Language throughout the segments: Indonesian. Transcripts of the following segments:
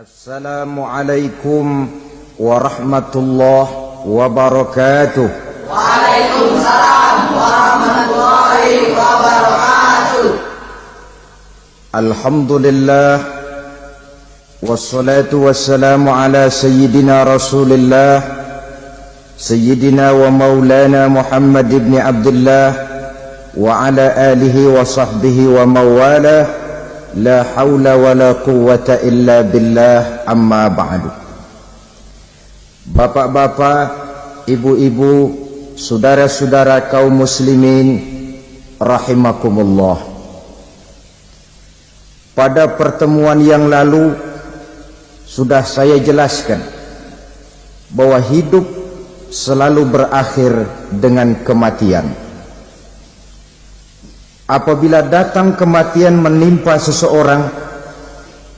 Assalamualaikum warahmatullahi wabarakatuh. Waalaikumsalam warahmatullahi wabarakatuh. Alhamdulillah wassalatu wassalamu ala sayyidina Rasulillah sayyidina wa maulana Muhammad ibn Abdullah wa ala alihi wa sahbihi wa mawalah. La haula wa la quwwata illa billah, amma ba'du. Bapak-bapak, ibu-ibu, saudara-saudara kaum muslimin rahimakumullah. Pada pertemuan yang lalu sudah saya jelaskan bahwa hidup selalu berakhir dengan kematian. Apabila datang kematian menimpa seseorang,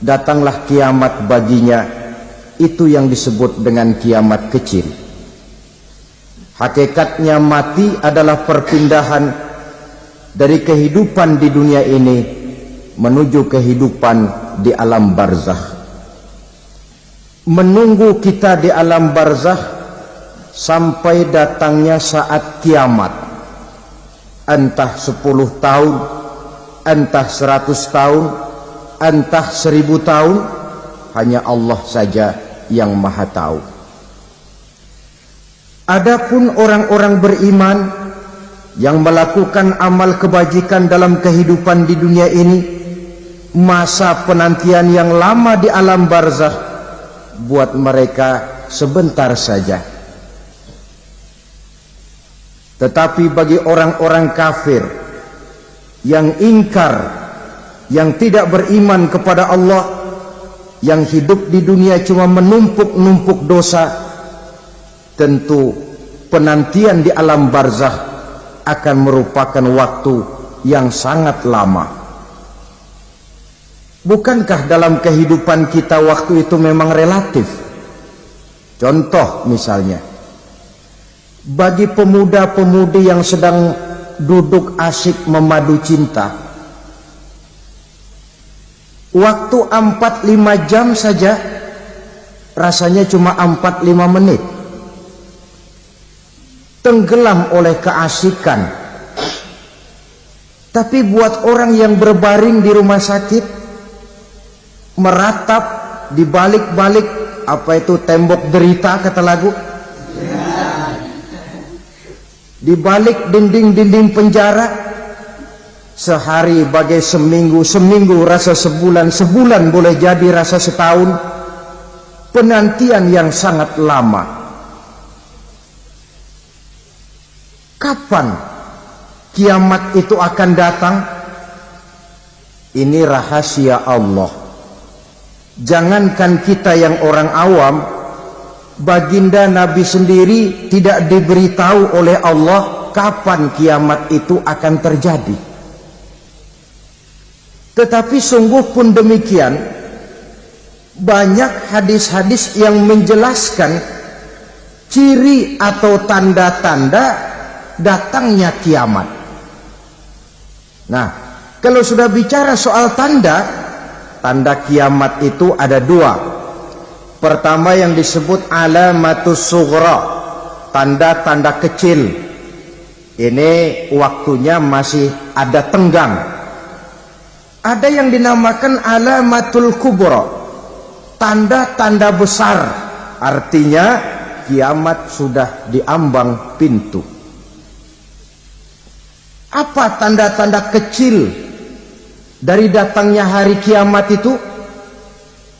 datanglah kiamat baginya. Itu yang disebut dengan kiamat kecil. Hakikatnya mati adalah perpindahan dari kehidupan di dunia ini menuju kehidupan di alam barzakh. Menunggu kita di alam barzakh sampai datangnya saat kiamat. Entah 10 tahun, entah 100 tahun, entah 1000 tahun, hanya Allah saja yang maha tahu. Adapun orang-orang beriman yang melakukan amal kebajikan dalam kehidupan di dunia ini, masa penantian yang lama di alam barzakh buat mereka sebentar saja. Tetapi bagi orang-orang kafir yang ingkar, yang tidak beriman kepada Allah, yang hidup di dunia cuma menumpuk-numpuk dosa, tentu penantian di alam barzakh akan merupakan waktu yang sangat lama. Bukankah dalam kehidupan kita waktu itu memang relatif? Contoh misalnya, bagi pemuda-pemudi yang sedang duduk asyik memadu cinta, waktu 4-5 jam saja rasanya cuma 4-5 menit, tenggelam oleh keasikan. Tapi buat orang yang berbaring di rumah sakit, meratap di balik-balik apa itu tembok derita kata lagu, di balik dinding-dinding penjara, sehari bagai seminggu, seminggu rasa sebulan, sebulan boleh jadi rasa setahun. Penantian yang sangat lama. Kapan kiamat itu akan datang? Ini rahasia Allah. Jangankan kita yang orang awam, baginda Nabi sendiri tidak diberitahu oleh Allah kapan kiamat itu akan terjadi. Tetapi sungguh pun demikian, banyak hadis-hadis yang menjelaskan ciri atau tanda-tanda datangnya kiamat. Nah, kalau sudah bicara soal tanda kiamat itu ada 2. Pertama yang disebut alamatus sughra, tanda-tanda kecil. Ini waktunya masih ada tenggang. Ada yang dinamakan alamatul kubra, tanda-tanda besar. Artinya kiamat sudah diambang pintu. Apa tanda-tanda kecil dari datangnya hari kiamat itu?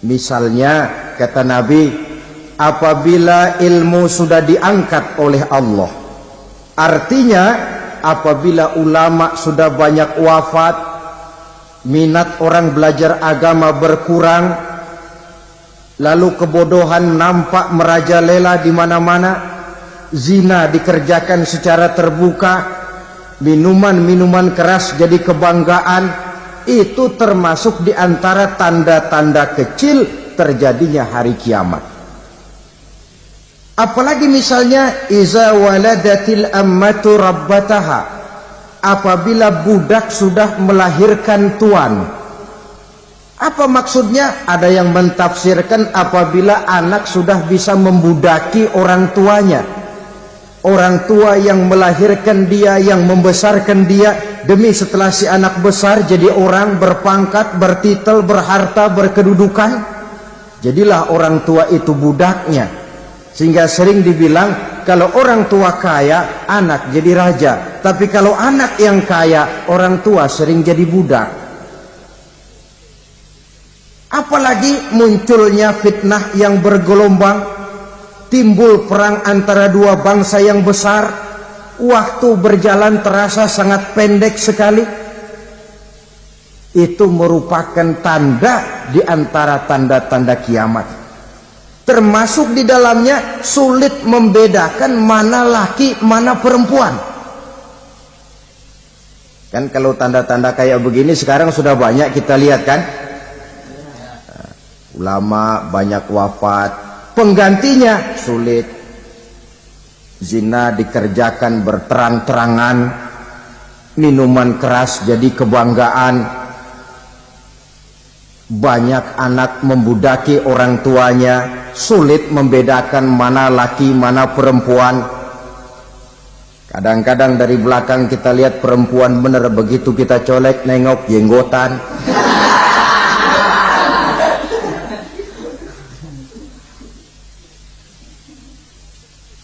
Misalnya kata Nabi, apabila ilmu sudah diangkat oleh Allah, artinya apabila ulama sudah banyak wafat, minat orang belajar agama berkurang, lalu kebodohan nampak merajalela di mana-mana, zina dikerjakan secara terbuka, minuman-minuman keras jadi kebanggaan. Itu termasuk di antara tanda-tanda kecil terjadinya hari kiamat. Apalagi misalnya iza waladatil ammatu rabbataha, apabila budak sudah melahirkan tuan. Apa maksudnya? Ada yang mentafsirkan apabila anak sudah bisa membudaki orang tuanya. Orang tua yang melahirkan dia, yang membesarkan dia, demi setelah si anak besar jadi orang berpangkat, bertitel, berharta, berkedudukan, jadilah orang tua itu budaknya. Sehingga sering dibilang kalau orang tua kaya, anak jadi raja. Tapi kalau anak yang kaya, orang tua sering jadi budak. Apalagi munculnya fitnah yang bergelombang, timbul perang antara dua bangsa yang besar, waktu berjalan terasa sangat pendek sekali. Itu merupakan tanda di antara tanda-tanda kiamat. Termasuk di dalamnya sulit membedakan mana laki, mana perempuan. Kan kalau tanda-tanda kayak begini sekarang sudah banyak kita lihat kan. Ulama banyak wafat, penggantinya sulit. Zina dikerjakan berterang-terangan, minuman keras jadi kebanggaan, banyak anak membudaki orang tuanya, sulit membedakan mana laki mana perempuan. Kadang-kadang dari belakang kita lihat perempuan bener, begitu kita colek nengok jenggotan.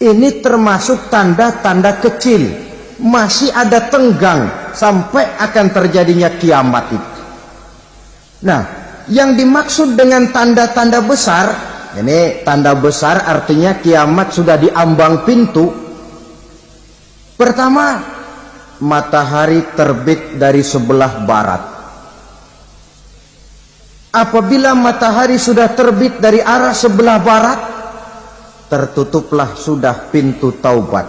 Ini termasuk tanda-tanda kecil, masih ada tenggang sampai akan terjadinya kiamat itu. Nah, yang dimaksud dengan tanda-tanda besar, ini tanda besar artinya kiamat sudah di ambang pintu. Pertama, matahari terbit dari sebelah barat. Apabila matahari sudah terbit dari arah sebelah barat, tertutuplah sudah pintu taubat.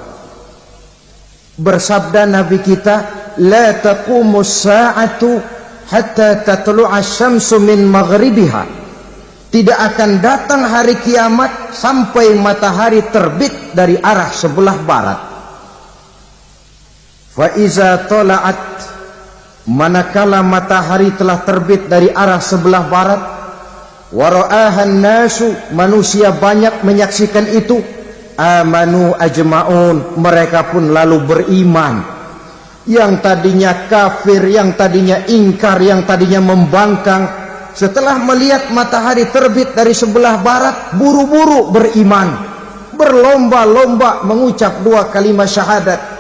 Bersabda Nabi kita, la taqumus sa'atu hatta tatlu'a syamsu min maghribiha. Tidak akan datang hari kiamat sampai matahari terbit dari arah sebelah barat. Fa iza tala'at, manakala matahari telah terbit dari arah sebelah barat, wara'ahan nasu, manusia banyak menyaksikan itu, amanu ajma'un, mereka pun lalu beriman. Yang tadinya kafir, yang tadinya ingkar, yang tadinya membangkang, setelah melihat matahari terbit dari sebelah barat, buru-buru beriman, berlomba-lomba mengucap dua kalimat syahadat.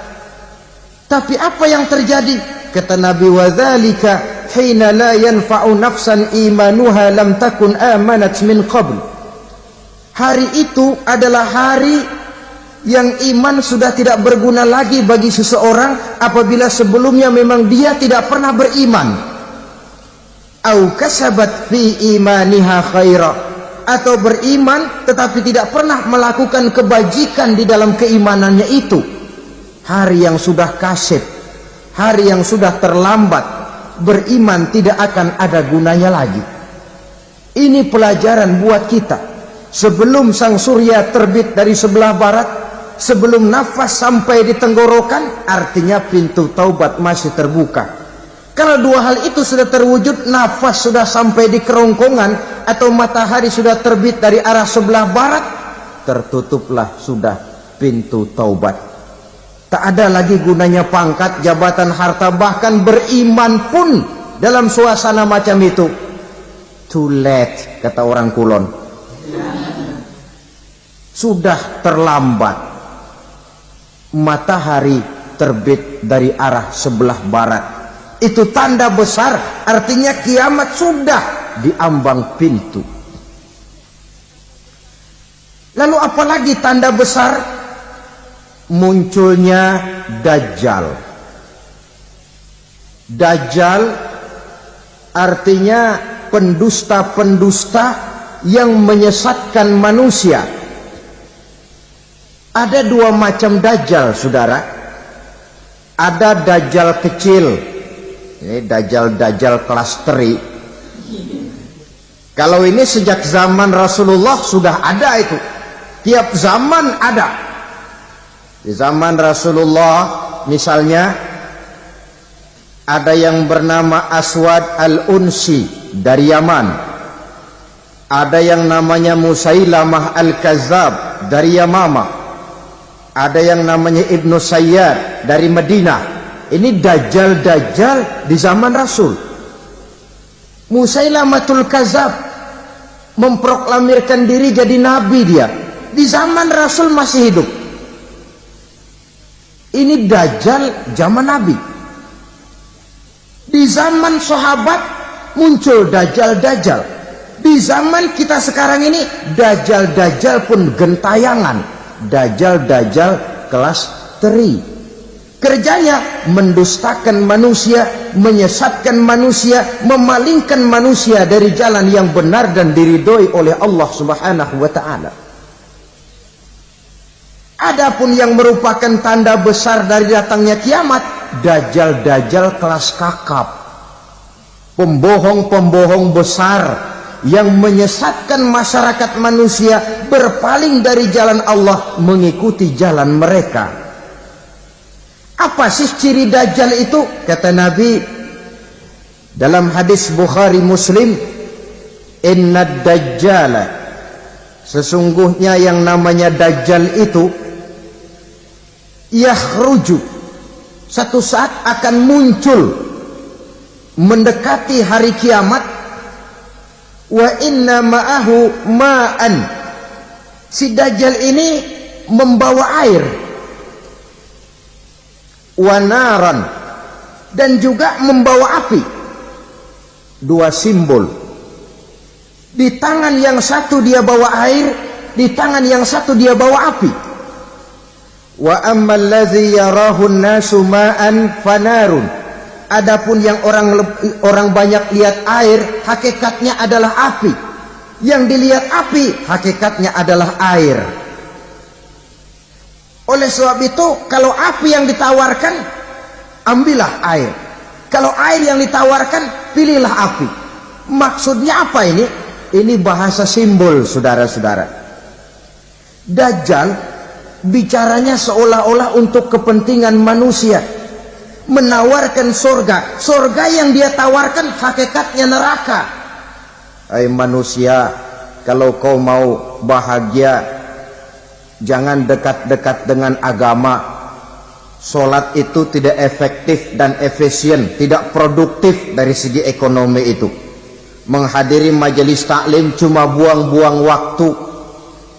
Tapi apa yang terjadi? Kata Nabi, wadzalika hina la yanfa'u nafsan imanuha lam takun amanat min qabl. Hari itu adalah hari yang iman sudah tidak berguna lagi bagi seseorang apabila sebelumnya memang dia tidak pernah beriman. Au kasabat fi imaniha khaira, atau beriman tetapi tidak pernah melakukan kebajikan di dalam keimanannya itu. Hari yang sudah kasib, hari yang sudah terlambat, beriman tidak akan ada gunanya lagi. Ini pelajaran buat kita. Sebelum sang surya terbit dari sebelah barat, sebelum nafas sampai di tenggorokan, artinya pintu taubat masih terbuka. Kalau dua hal itu sudah terwujud, nafas sudah sampai di kerongkongan atau matahari sudah terbit dari arah sebelah barat, tertutuplah sudah pintu taubat. Tak ada lagi gunanya pangkat, jabatan, harta, bahkan beriman pun dalam suasana macam itu. Too late, kata orang Kulon. Sudah terlambat. Matahari terbit dari arah sebelah barat. Itu tanda besar, artinya kiamat sudah di ambang pintu. Lalu apalagi tanda besar? Munculnya Dajjal. Dajjal artinya pendusta-pendusta yang menyesatkan manusia. Ada dua macam Dajjal, saudara. Ada Dajjal kecil, ini Dajjal kelas teri. Kalau ini sejak zaman Rasulullah sudah ada itu. Tiap zaman ada. Di zaman Rasulullah misalnya ada yang bernama Aswad al-Unsi dari Yaman, ada yang namanya Musailamah al-Kazzab dari Yamama, ada yang namanya Ibnu Sayyad dari Madinah. Ini dajjal-dajjal di zaman Rasul. Musailamatul Kazzab memproklamirkan diri jadi nabi, dia di zaman Rasul masih hidup. Ini dajjal zaman Nabi. Di zaman sahabat muncul dajjal-dajjal. Di zaman kita sekarang ini dajjal-dajjal pun gentayangan. Dajjal-dajjal kelas teri. Kerjanya mendustakan manusia, menyesatkan manusia, memalingkan manusia dari jalan yang benar dan diridhoi oleh Allah Subhanahu wa taala. Adapun yang merupakan tanda besar dari datangnya kiamat, dajjal-dajjal kelas kakap, pembohong-pembohong besar yang menyesatkan masyarakat manusia berpaling dari jalan Allah mengikuti jalan mereka. Apa sih ciri dajjal itu? Kata Nabi dalam hadis Bukhari Muslim, innad dajjala, sesungguhnya yang namanya dajjal itu yakhruju, satu saat akan muncul mendekati hari kiamat. Wa inna ma'ahu ma'an, si dajjal ini membawa air, wa naran, dan juga membawa api. Dua simbol. Di tangan yang satu dia bawa air, di tangan yang satu dia bawa api. Wa ammal ladzi yarahu an-nasu ma'an fanarun, adapun yang orang banyak lihat air, hakikatnya adalah api. Yang dilihat api, hakikatnya adalah air. Oleh sebab itu, kalau api yang ditawarkan, ambillah air. Kalau air yang ditawarkan, pilihlah api. Maksudnya apa ini? Ini bahasa simbol, saudara-saudara. Dajjal bicaranya seolah-olah untuk kepentingan manusia, menawarkan surga. Surga yang dia tawarkan hakikatnya neraka. Hai manusia, kalau kau mau bahagia, jangan dekat-dekat dengan agama. Solat itu tidak efektif dan efisien, tidak produktif dari segi ekonomi itu. Menghadiri majelis taklim cuma buang-buang waktu.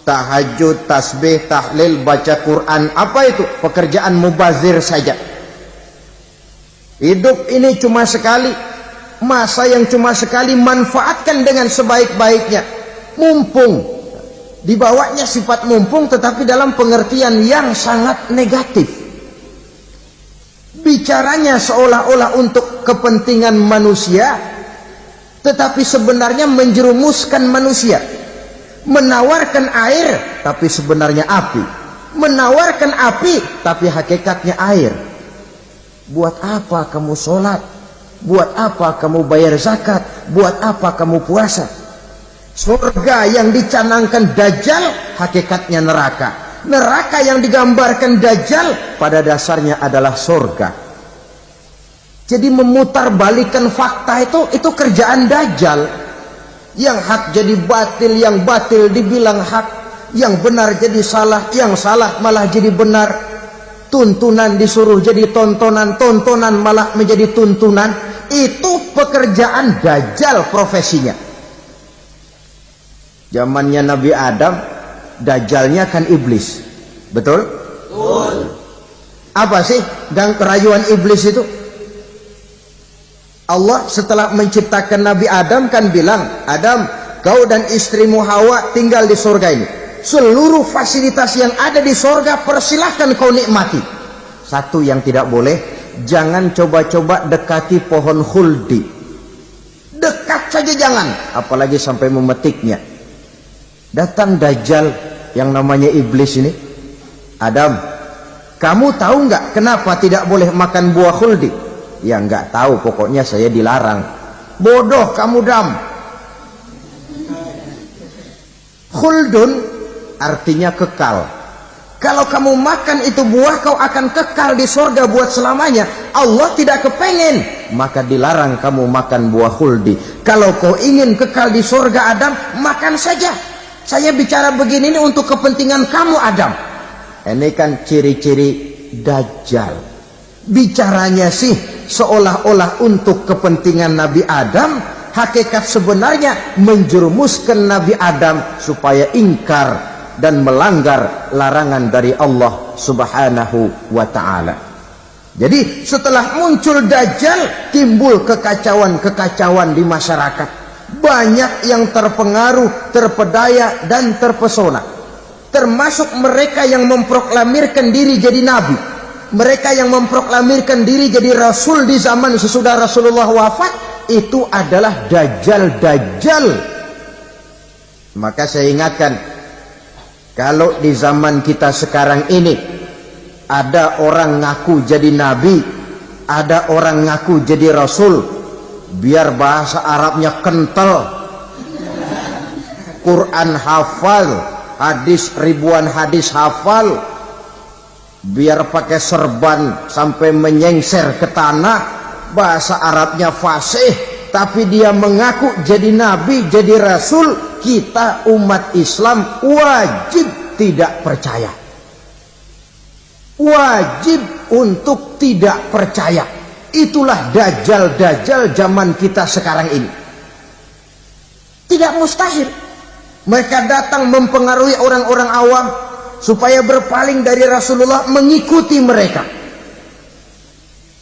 Tahajud, tasbih, tahlil, baca Quran, apa itu? Pekerjaan mubazir saja. Hidup ini cuma sekali, masa yang cuma sekali, manfaatkan dengan sebaik-baiknya. Mumpung, dibawanya sifat mumpung tetapi dalam pengertian yang sangat negatif. Bicaranya seolah-olah untuk kepentingan manusia, tetapi sebenarnya menjerumuskan manusia. Menawarkan air, tapi sebenarnya api. Menawarkan api, tapi hakikatnya air. Buat apa kamu sholat? Buat apa kamu bayar zakat? Buat apa kamu puasa? Surga yang dicanangkan Dajjal, hakikatnya neraka. Neraka yang digambarkan Dajjal, pada dasarnya adalah surga. Jadi memutarbalikkan fakta itu kerjaan Dajjal. Yang hak jadi batil, yang batil dibilang hak, yang benar jadi salah, yang salah malah jadi benar. Tuntunan disuruh jadi tontonan, tontonan malah menjadi tuntunan. Itu pekerjaan Dajjal profesinya. Zamannya Nabi Adam, Dajjalnya kan iblis. Betul? Betul. Apa sih gang kerayuan iblis itu? Allah setelah menciptakan Nabi Adam kan bilang, Adam, kau dan istrimu Hawa tinggal di surga ini. Seluruh fasilitas yang ada di surga persilahkan kau nikmati. Satu yang tidak boleh, jangan coba-coba dekati pohon khuldi. Dekat saja jangan, apalagi sampai memetiknya. Datang Dajjal yang namanya iblis ini. Adam, kamu tahu nggak kenapa tidak boleh makan buah khuldi? Ya nggak tahu, pokoknya saya dilarang. Bodoh kamu Dam. Khuldun artinya kekal. Kalau kamu makan itu buah, kau akan kekal di surga buat selamanya. Allah tidak kepengen, maka dilarang kamu makan buah khuldi. Kalau kau ingin kekal di surga Adam, makan saja. Saya bicara begini ini untuk kepentingan kamu Adam. Ini kan ciri-ciri Dajjal. Bicaranya sih seolah-olah untuk kepentingan Nabi Adam, hakikat sebenarnya menjerumuskan Nabi Adam supaya ingkar dan melanggar larangan dari Allah Subhanahu wa ta'ala. Jadi setelah muncul Dajjal, timbul kekacauan-kekacauan di masyarakat. Banyak yang terpengaruh, terpedaya dan terpesona. Termasuk mereka yang memproklamirkan diri jadi nabi, mereka yang memproklamirkan diri jadi rasul di zaman sesudah Rasulullah wafat. Itu adalah Dajjal. Maka saya ingatkan, kalau di zaman kita sekarang ini ada orang ngaku jadi nabi, ada orang ngaku jadi rasul, biar bahasa Arabnya kental, Quran hafal, hadis ribuan hadis hafal, biar pakai serban sampai menyengser ke tanah, bahasa Arabnya fasih, tapi dia mengaku jadi nabi, jadi rasul. Kita umat Islam wajib tidak percaya, wajib untuk tidak percaya. Itulah Dajjal zaman kita sekarang ini. Tidak mustahil mereka datang mempengaruhi orang-orang awam supaya berpaling dari Rasulullah, mengikuti mereka.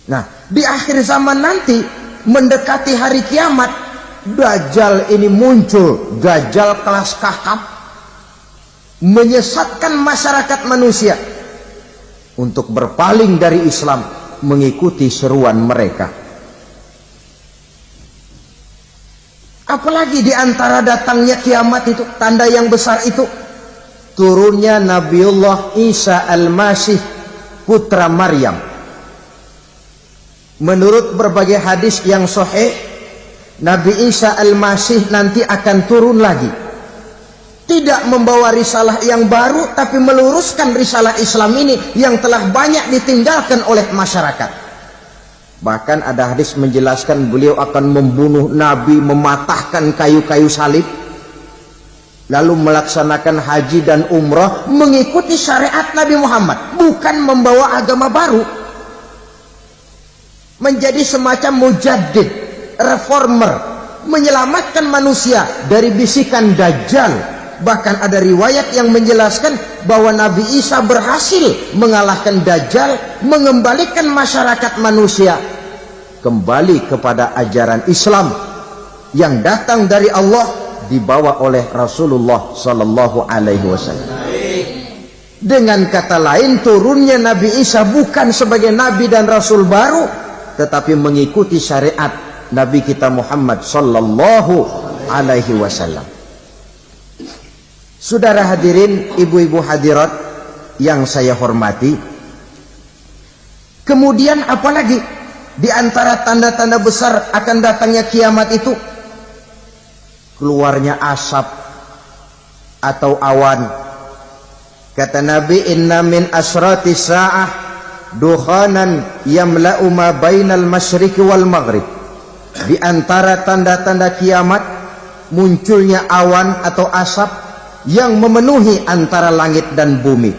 Nah, di akhir zaman nanti mendekati hari kiamat, Dajjal ini muncul, Dajjal kelas kakap, menyesatkan masyarakat manusia untuk berpaling dari Islam, mengikuti seruan mereka. Apalagi di antara datangnya kiamat itu, tanda yang besar itu, turunnya Nabiullah Isa Al-Masih, putra Maryam. Menurut berbagai hadis yang sahih, Nabi Isa Al-Masih nanti akan turun lagi, tidak membawa risalah yang baru, tapi meluruskan risalah Islam ini yang telah banyak ditinggalkan oleh masyarakat. Bahkan ada hadis menjelaskan beliau akan membunuh Nabi, mematahkan kayu-kayu salib, lalu melaksanakan haji dan umrah mengikuti syariat Nabi Muhammad, bukan membawa agama baru. Menjadi semacam mujaddid, reformer, menyelamatkan manusia dari bisikan Dajjal. Bahkan ada riwayat yang menjelaskan bahwa Nabi Isa berhasil mengalahkan Dajjal, mengembalikan masyarakat manusia kembali kepada ajaran Islam yang datang dari Allah, dibawa oleh Rasulullah Sallallahu Alaihi Wasallam. Dengan kata lain, turunnya Nabi Isa bukan sebagai Nabi dan Rasul baru, tetapi mengikuti syariat Nabi kita Muhammad Sallallahu Alaihi Wasallam. Saudara hadirin, ibu-ibu hadirat yang saya hormati, kemudian apalagi di antara tanda-tanda besar akan datangnya kiamat itu? Keluarnya asap atau awan. Kata Nabi, inna min asrati sa'ah dukhanan yamla'u ma bainal masyriqi wal maghrib. Di antara tanda-tanda kiamat munculnya awan atau asap yang memenuhi antara langit dan bumi.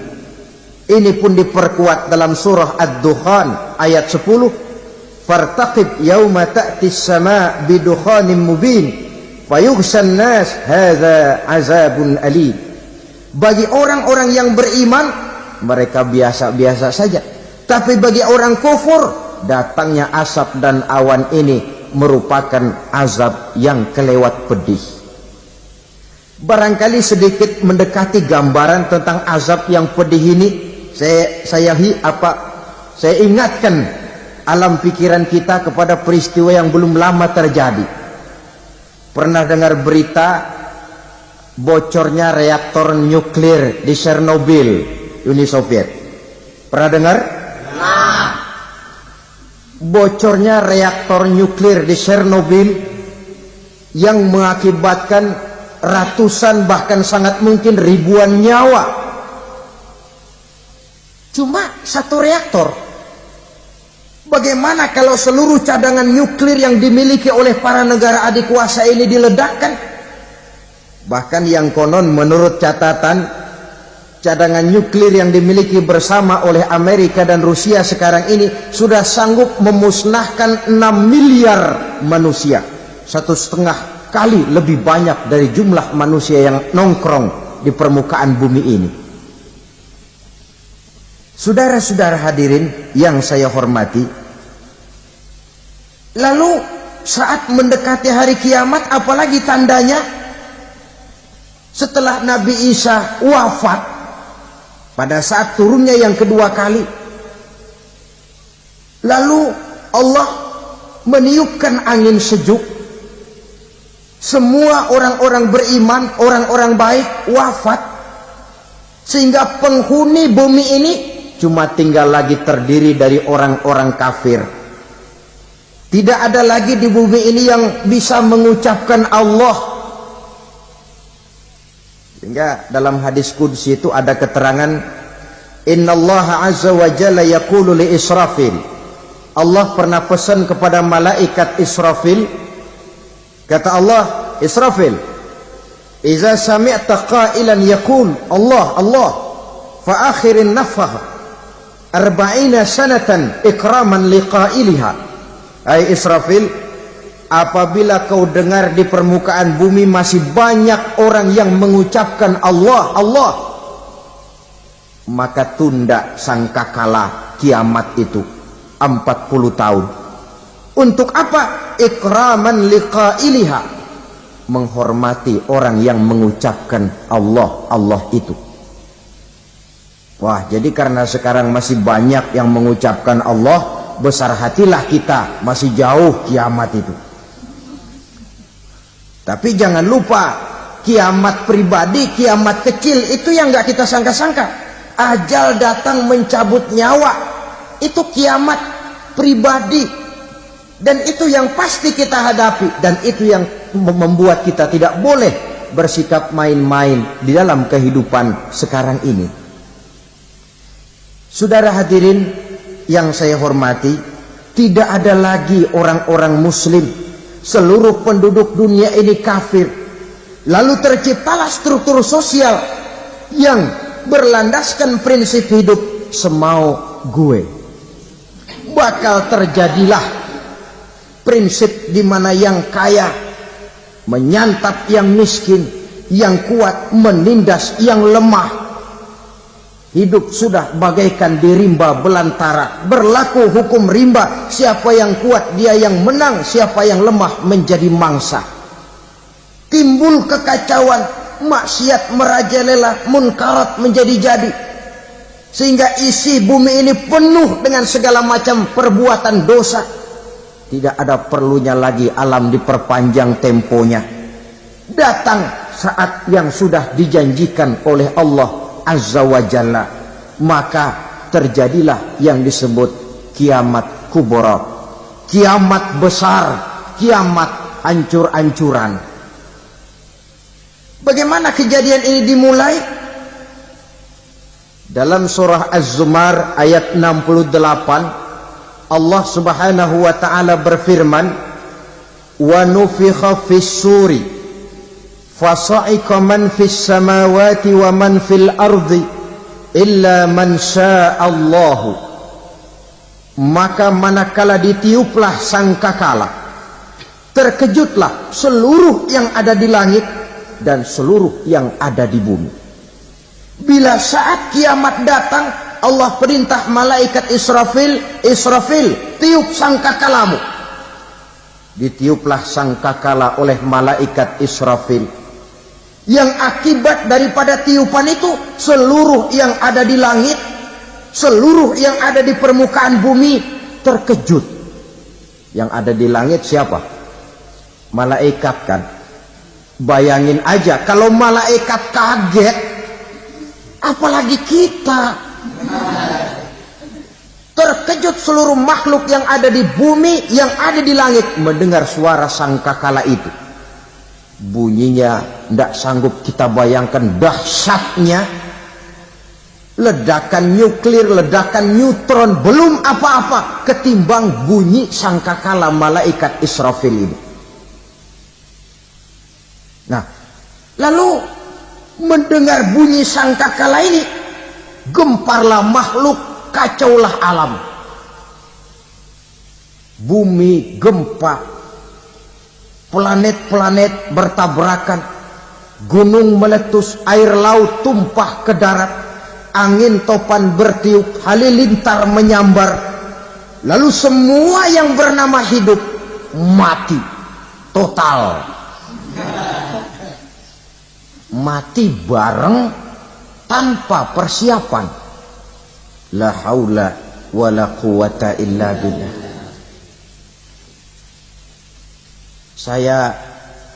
Ini pun diperkuat dalam surah Ad-Dukhan ayat 10. Fartaqib yauma ta'ti as-sama' bidukhanin mubin fayughshan nas hadza azabun alim. Bagi orang-orang yang beriman, mereka biasa-biasa saja. Tapi bagi orang kufur, datangnya asap dan awan ini merupakan azab yang kelewat pedih. Barangkali sedikit mendekati gambaran tentang azab yang pedih ini, saya ingatkan alam pikiran kita kepada peristiwa yang belum lama terjadi. Pernah dengar berita bocornya reaktor nuklir di Chernobyl, Uni Soviet? Pernah dengar? Nah. Bocornya reaktor nuklir di Chernobyl yang mengakibatkan ratusan bahkan sangat mungkin ribuan nyawa. cuma satu reaktor. Bagaimana kalau seluruh cadangan nuklir yang dimiliki oleh para negara adikuasa ini diledakkan? Bahkan yang konon menurut catatan, cadangan nuklir yang dimiliki bersama oleh Amerika dan Rusia sekarang ini sudah sanggup memusnahkan 6 miliar manusia. 1,5 kali lebih banyak dari jumlah manusia yang nongkrong di permukaan bumi ini. Saudara-saudara hadirin yang saya hormati, lalu saat mendekati hari kiamat, apalagi tandanya setelah Nabi Isa wafat pada saat turunnya yang kedua kali, lalu Allah meniupkan angin sejuk, semua orang-orang beriman, orang-orang baik wafat, sehingga penghuni bumi ini cuma tinggal lagi terdiri dari orang-orang kafir. Tidak ada lagi di bumi ini yang bisa mengucapkan Allah. Sehingga dalam hadis qudsi itu ada keterangan, innallaha azza wa jalla yaqulu li Israfil. Allah pernah pesan kepada malaikat Israfil, kata Allah, Israfil, iza sami'ta qailan yaqul Allah Allah fa akhirin nafah 40 sanatan ikraman liqailiha. Hai Israfil, apabila kau dengar di permukaan bumi masih banyak orang yang mengucapkan Allah Allah, maka tunda sangkakala kiamat itu 40 tahun. Untuk apa? Ikraman liqailiha, menghormati orang yang mengucapkan Allah Allah itu. Wah, jadi karena sekarang masih banyak yang mengucapkan Allah, besar hatilah kita, masih jauh kiamat itu. Tapi jangan lupa, kiamat pribadi, kiamat kecil itu yang nggak kita sangka-sangka. Ajal datang mencabut nyawa, itu kiamat pribadi, dan itu yang pasti kita hadapi, dan itu yang membuat kita tidak boleh bersikap main-main di dalam kehidupan sekarang ini. Saudara hadirin yang saya hormati, tidak ada lagi orang-orang muslim. Seluruh penduduk dunia ini kafir. Lalu terciptalah struktur sosial yang berlandaskan prinsip hidup semau gue. Bakal terjadilah prinsip di mana yang kaya menyantap yang miskin, yang kuat menindas yang lemah. Hidup sudah bagaikan di rimba belantara, berlaku hukum rimba, siapa yang kuat dia yang menang, siapa yang lemah menjadi mangsa. Timbul kekacauan, maksiat merajalela, munkarat menjadi-jadi, sehingga isi bumi ini penuh dengan segala macam perbuatan dosa. Tidak ada perlunya lagi alam diperpanjang temponya. Datang saat yang sudah dijanjikan oleh Allah Azza wa Jalla, maka terjadilah yang disebut kiamat kubra, kiamat besar, kiamat hancur-hancuran. Bagaimana kejadian ini dimulai? Dalam surah Az-Zumar ayat 68, Allah Subhanahu wa taala berfirman, wa nufikha fis-suri fasa'iqa man fis samawati wa man fil ardi illa man sya'allahu. Maka manakala ditiuplah sangkakala, terkejutlah seluruh yang ada di langit dan seluruh yang ada di bumi. Bila saat kiamat datang, Allah perintah malaikat Israfil, Israfil, tiup sangkakalamu. Ditiuplah sangkakala oleh malaikat Israfil. Yang akibat daripada tiupan itu, seluruh yang ada di langit, seluruh yang ada di permukaan bumi terkejut. Yang ada di langit siapa? Malaikat kan. Bayangin aja kalau malaikat kaget, apalagi kita. Terkejut seluruh makhluk yang ada di bumi, yang ada di langit mendengar suara sangkakala itu. Bunyinya tidak sanggup kita bayangkan dahsyatnya. ledakan nuklir, ledakan neutron, belum apa-apa ketimbang bunyi sangkakala malaikat Israfil ini. Nah, lalu mendengar bunyi sangkakala ini, gemparlah makhluk, kacaulah alam. Bumi gempa, planet-planet bertabrakan, gunung meletus, air laut tumpah ke darat, angin topan bertiup, halilintar menyambar. Lalu semua yang bernama hidup mati total. Mati bareng tanpa persiapan. La haula wala quwata illa billah. Saya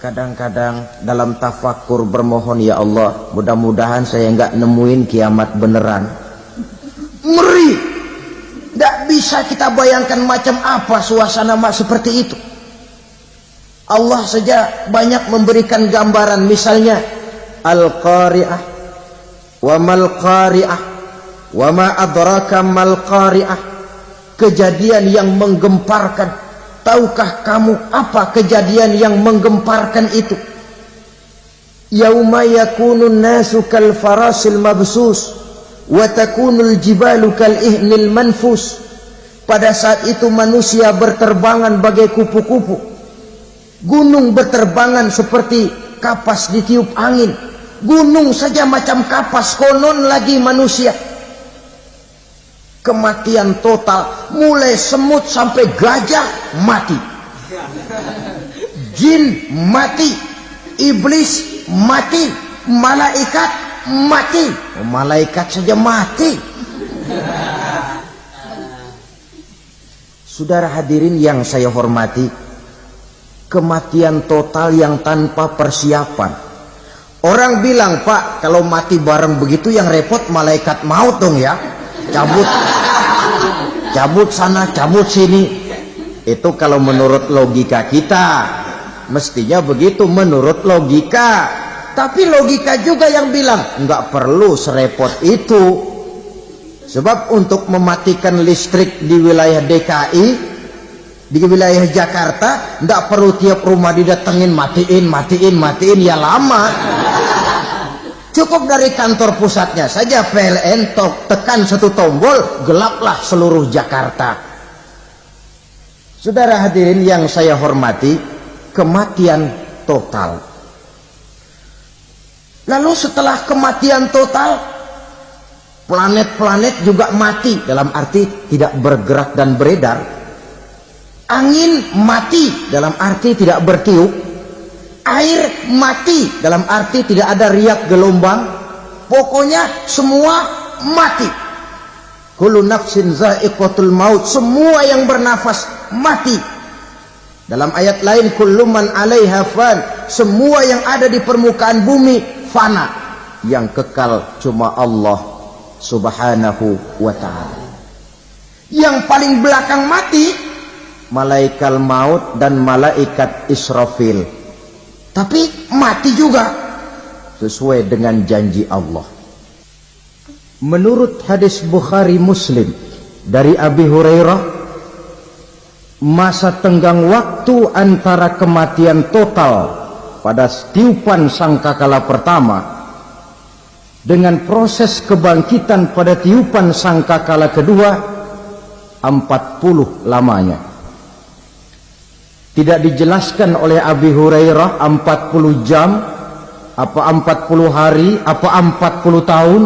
kadang-kadang dalam tafakur bermohon, ya Allah, mudah-mudahan saya enggak nemuin kiamat beneran. Ngeri. Tidak bisa kita bayangkan macam apa suasana seperti itu. Allah saja banyak memberikan gambaran, misalnya Al-Qari'ah, wa mal qari'ah, wa ma adraka mal qari'ah. Kejadian yang menggemparkan. Tahukah kamu apa kejadian yang menggemparkan itu? Yauma yakunun nasu kal farasil mabsus wa takunul jibalu kal ihnil manfus. Pada saat itu manusia berterbangan bagai kupu-kupu. Gunung berterbangan seperti kapas ditiup angin. Gunung saja macam kapas, konon lagi manusia. Kematian total, mulai semut sampai gajah mati, jin mati, iblis mati, malaikat mati. Malaikat saja mati. Saudara hadirin yang saya hormati, kematian total yang tanpa persiapan. Orang bilang, Pak, kalau mati bareng begitu yang repot malaikat maut dong ya. Cabut sana, cabut sini. Itu kalau menurut logika kita, mestinya begitu menurut logika. Tapi logika juga yang bilang nggak perlu serepot itu. Sebab untuk mematikan listrik di wilayah DKI, di wilayah Jakarta, nggak perlu tiap rumah didatengin matiin, ya lama. Cukup dari kantor pusatnya saja PLN tekan satu tombol, gelaplah seluruh Jakarta. Saudara hadirin yang saya hormati, kematian total. Lalu setelah kematian total, planet-planet juga mati, dalam arti tidak bergerak dan beredar. Angin mati, dalam arti tidak bertiup. Air mati, dalam arti tidak ada riak gelombang. Pokoknya semua mati. Kullu nafsin za'iqatul maut, semua yang bernafas mati. Dalam ayat lain, kullu man 'alaiha fan, semua yang ada di permukaan bumi fana. Yang kekal cuma Allah Subhanahu wa ta'ala. Yang paling belakang mati malaikat maut dan malaikat Israfil. Tapi mati juga sesuai dengan janji Allah. Menurut hadis Bukhari Muslim dari Abi Hurairah, masa tenggang waktu antara kematian total pada tiupan sangkakala pertama dengan proses kebangkitan pada tiupan sangkakala kedua 40 lamanya. Tidak dijelaskan oleh Abi Hurairah 40 jam, apa 40 hari, apa 40 tahun.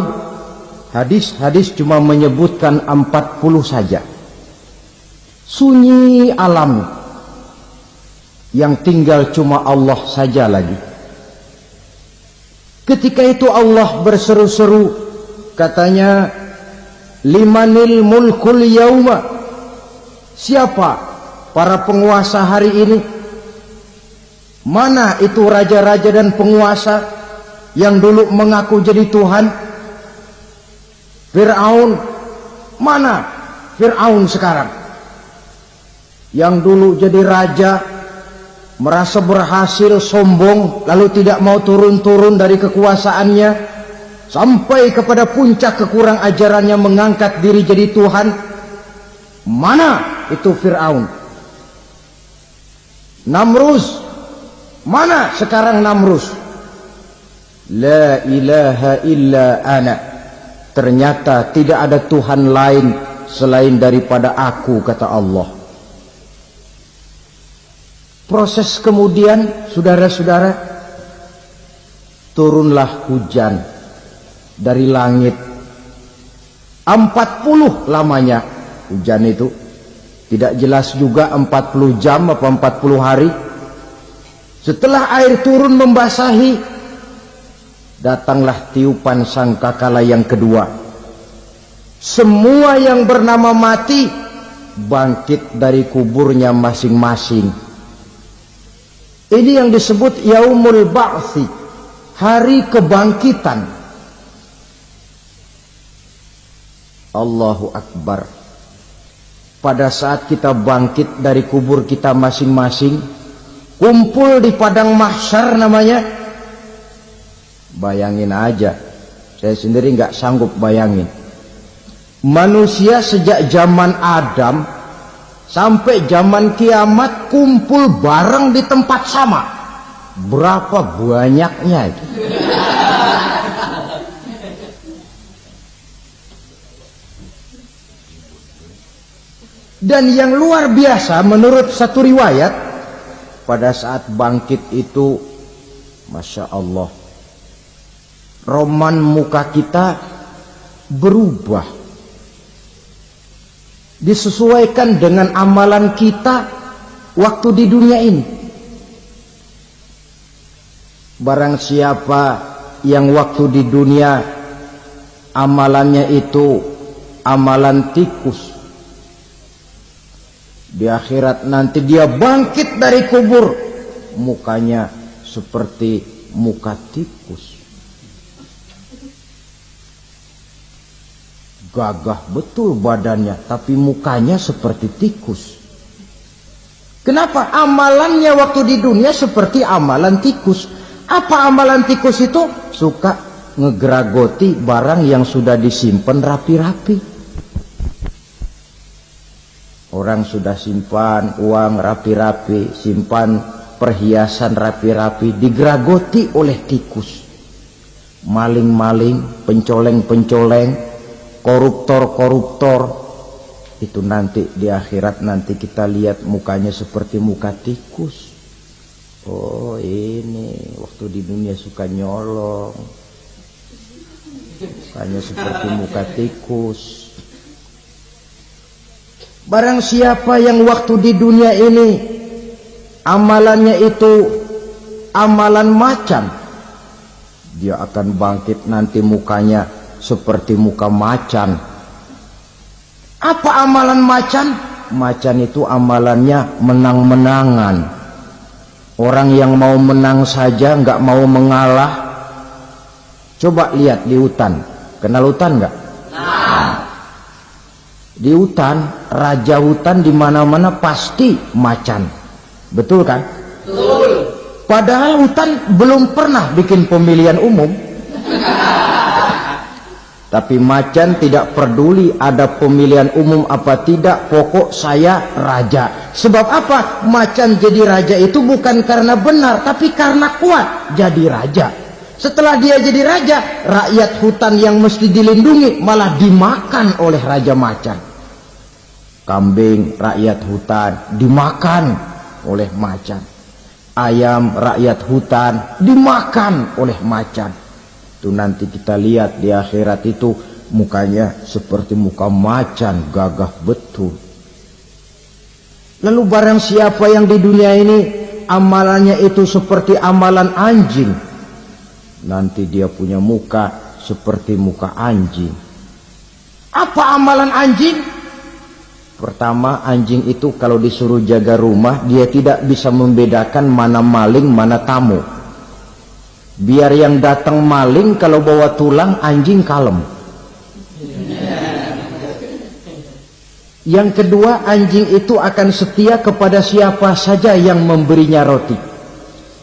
Hadis-hadis cuma menyebutkan 40 saja. Sunyi alam, yang tinggal cuma Allah saja lagi. Ketika itu Allah berseru-seru, katanya, limanil mulkul yauma, siapa para penguasa hari ini? Mana itu raja-raja dan penguasa yang dulu mengaku jadi Tuhan? Fir'aun, mana Fir'aun sekarang? Yang dulu jadi raja, merasa berhasil, sombong, lalu tidak mau turun-turun dari kekuasaannya. sampai kepada puncak kekurang ajarannya mengangkat diri jadi Tuhan. Mana itu Fir'aun? Namrus, mana sekarang Namrus? La ilaha illa ana. Ternyata tidak ada Tuhan lain selain daripada aku, kata Allah. Proses kemudian, saudara-saudara, turunlah hujan dari langit. 40 lamanya hujan itu. Tidak jelas juga 40 jam apa 40 hari. Setelah air turun membasahi, datanglah tiupan sangkakala yang kedua. Semua yang bernama mati bangkit dari kuburnya masing-masing. Ini yang disebut Yaumul Ba'thi, hari kebangkitan. Allahu Akbar. Pada saat kita bangkit dari kubur kita masing-masing, kumpul di padang mahsyar namanya. Bayangin aja, saya sendiri nggak sanggup bayangin. Manusia sejak zaman Adam sampai zaman kiamat kumpul bareng di tempat sama. Berapa banyaknya itu? Dan yang luar biasa menurut satu riwayat, pada saat bangkit itu, Masya Allah, roman muka kita berubah, disesuaikan dengan amalan kita waktu di dunia ini. Barang siapa yang waktu di dunia amalannya itu amalan tikus, di akhirat nanti dia bangkit dari kubur, mukanya seperti muka tikus. Gagah betul badannya, tapi mukanya seperti tikus. Kenapa? Amalannya waktu di dunia seperti amalan tikus. Apa amalan tikus itu? Suka ngegeragoti barang yang sudah disimpan rapi-rapi. Orang sudah simpan uang rapi-rapi, simpan perhiasan rapi-rapi, digeragoti oleh tikus. Maling-maling, pencoleng-pencoleng, koruptor-koruptor, itu nanti di akhirat nanti kita lihat mukanya seperti muka tikus. Oh, ini waktu di dunia suka nyolong, mukanya seperti muka tikus. Barang siapa yang waktu di dunia ini amalannya itu amalan macan, dia akan bangkit nanti mukanya seperti muka macan. Apa amalan macan? Macan itu amalannya menang-menangan. Orang yang mau menang saja nggak mau mengalah. Coba lihat di hutan, kenal hutan nggak? Di hutan, raja hutan di mana-mana pasti macan, betul kan? Betul. Padahal hutan belum pernah bikin pemilihan umum. Tapi macan tidak peduli ada pemilihan umum apa tidak, pokok saya raja. Sebab apa? Macan jadi raja itu bukan karena benar, tapi karena kuat jadi raja. Setelah dia jadi raja, rakyat hutan yang mesti dilindungi malah dimakan oleh raja macan. Kambing rakyat hutan dimakan oleh macan. Ayam rakyat hutan dimakan oleh macan. Itu nanti kita lihat di akhirat itu mukanya seperti muka macan, gagah betul. Lalu barang siapa yang di dunia ini amalannya itu seperti amalan anjing, nanti dia punya muka seperti muka anjing. Apa amalan anjing? Pertama, anjing itu kalau disuruh jaga rumah, dia tidak bisa membedakan mana maling, mana tamu. Biar yang datang maling, kalau bawa tulang, anjing kalem. Yang kedua, anjing itu akan setia kepada siapa saja yang memberinya roti.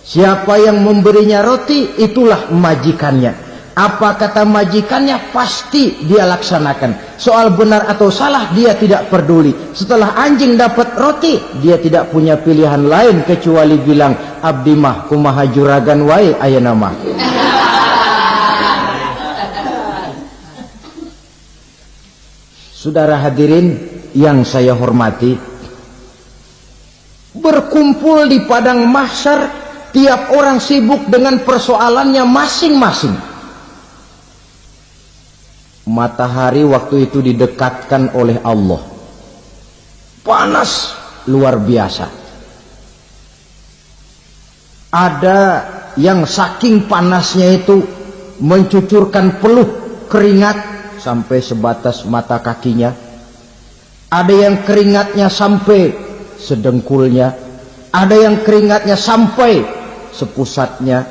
Siapa yang memberinya roti, itulah majikannya. Apa kata majikannya pasti dia laksanakan. Soal benar atau salah dia tidak peduli. Setelah anjing dapat roti, dia tidak punya pilihan lain kecuali bilang, abdi mah kumaha juragan wae ayeuna mah. Saudara hadirin yang saya hormati, berkumpul di padang mahsyar, tiap orang sibuk dengan persoalannya masing-masing. Matahari waktu itu didekatkan oleh Allah, panas luar biasa. Ada yang saking panasnya itu mencucurkan peluh keringat sampai sebatas mata kakinya. Ada yang keringatnya sampai sedengkulnya, ada yang keringatnya sampai sepusatnya,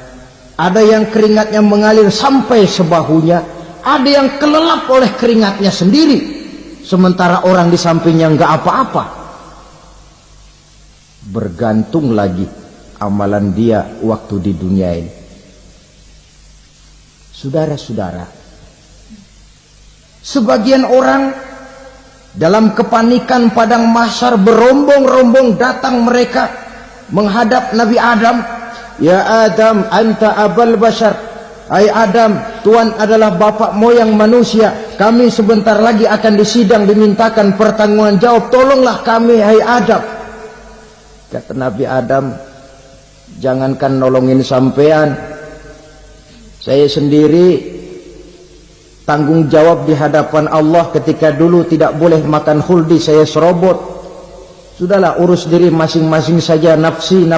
ada yang keringatnya mengalir sampai sebahunya, ada yang kelelap oleh keringatnya sendiri, sementara orang di sampingnya nggak apa-apa. Bergantung lagi amalan dia waktu di dunia ini. Saudara-saudara, sebagian orang dalam kepanikan padang mahsyar berombong-rombong datang mereka menghadap Nabi Adam. Ya Adam, anta abal bashar. Hai Adam, Tuhan adalah bapak moyang manusia. Kami sebentar lagi akan disidang, dimintakan pertanggungan jawab. Tolonglah kami, hai Adam. Kata Nabi Adam, jangankan nolongin sampean, saya sendiri tanggung jawab di hadapan Allah. Ketika dulu tidak boleh makan khuldi, saya serobot. Sudahlah, urus diri masing-masing saja, nafsi.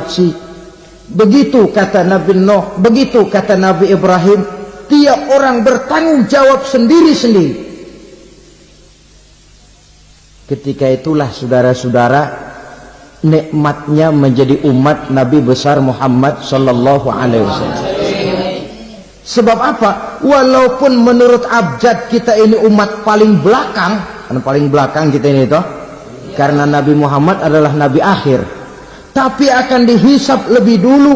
Begitu kata Nabi Nuh, begitu kata Nabi Ibrahim. Tiap orang bertanggung jawab sendiri-sendiri. Ketika itulah saudara-saudara, nikmatnya menjadi umat Nabi besar Muhammad sallallahu alaihi wasallam. Sebab apa? Walaupun menurut abjad kita ini umat paling belakang, kan paling belakang kita ini toh, karena Nabi Muhammad adalah Nabi akhir, tapi akan dihisap lebih dulu,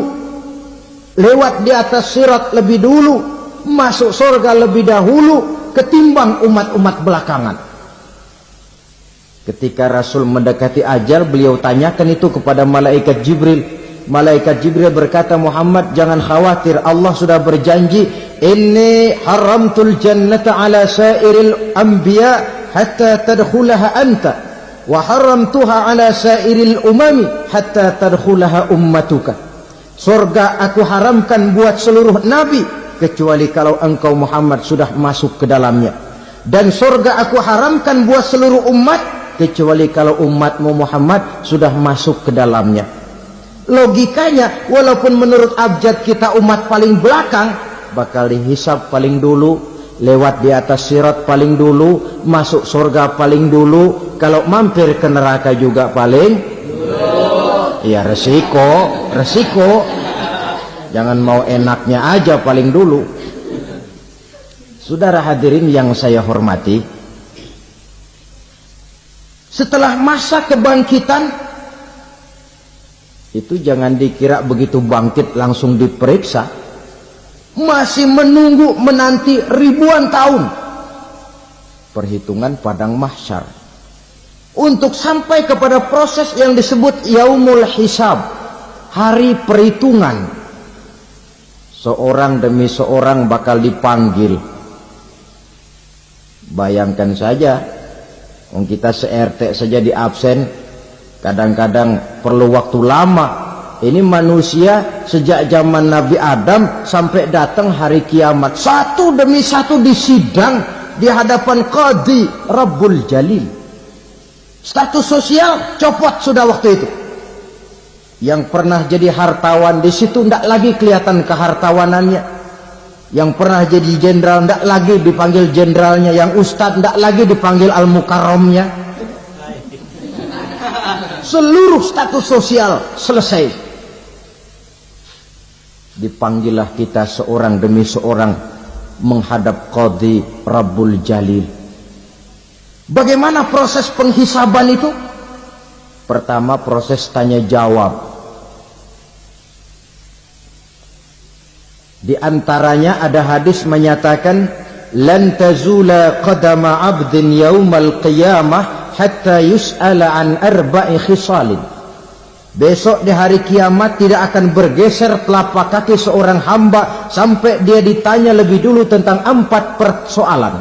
lewat di atas sirat lebih dulu, masuk surga lebih dahulu ketimbang umat-umat belakangan. Ketika Rasul mendekati ajal, beliau tanyakan itu kepada malaikat Jibril. Malaikat Jibril berkata, Muhammad jangan khawatir, Allah sudah berjanji, inni haramtul jannata ala sairil anbiya hatta tadkhulaha anta, wa haramtuha ala sairil umami hatta tadkhulaha ummatuka. Surga aku haramkan buat seluruh nabi kecuali kalau engkau Muhammad sudah masuk ke dalamnya, dan surga aku haramkan buat seluruh umat kecuali kalau umatmu Muhammad sudah masuk ke dalamnya. Logikanya, walaupun menurut abjad kita umat paling belakang, bakal dihisab paling dulu, lewat di atas sirat paling dulu, masuk surga paling dulu, kalau mampir ke neraka juga paling dulu. Ya resiko. Jangan mau enaknya aja paling dulu. Saudara hadirin yang saya hormati, setelah masa kebangkitan itu jangan dikira begitu bangkit langsung diperiksa. Masih menunggu menanti ribuan tahun perhitungan padang mahsyar untuk sampai kepada proses yang disebut yaumul hisab, hari perhitungan. Seorang demi seorang bakal dipanggil. Bayangkan saja, kita se-RT saja di absen, kadang-kadang perlu waktu lama. Ini manusia sejak zaman Nabi Adam sampai datang hari kiamat, satu demi satu disidang di hadapan Qadhi Rabbul Jalil. Status sosial copot sudah waktu itu. Yang pernah jadi hartawan di situ tidak lagi kelihatan kehartawanannya. Yang pernah jadi jenderal tidak lagi dipanggil jenderalnya. Yang ustadz tidak lagi dipanggil al-mukarramnya. Seluruh status sosial selesai. Dipanggillah kita seorang demi seorang menghadap Qadhi Rabbul Jalil. Bagaimana proses penghisaban itu? Pertama, proses tanya jawab. Di antaranya ada hadis menyatakan, lan tazula qadama 'abdin yaumal qiyamah hatta yus'ala an arba'i khisalin. Besok di hari kiamat tidak akan bergeser telapak kaki seorang hamba sampai dia ditanya lebih dulu tentang 4 persoalan.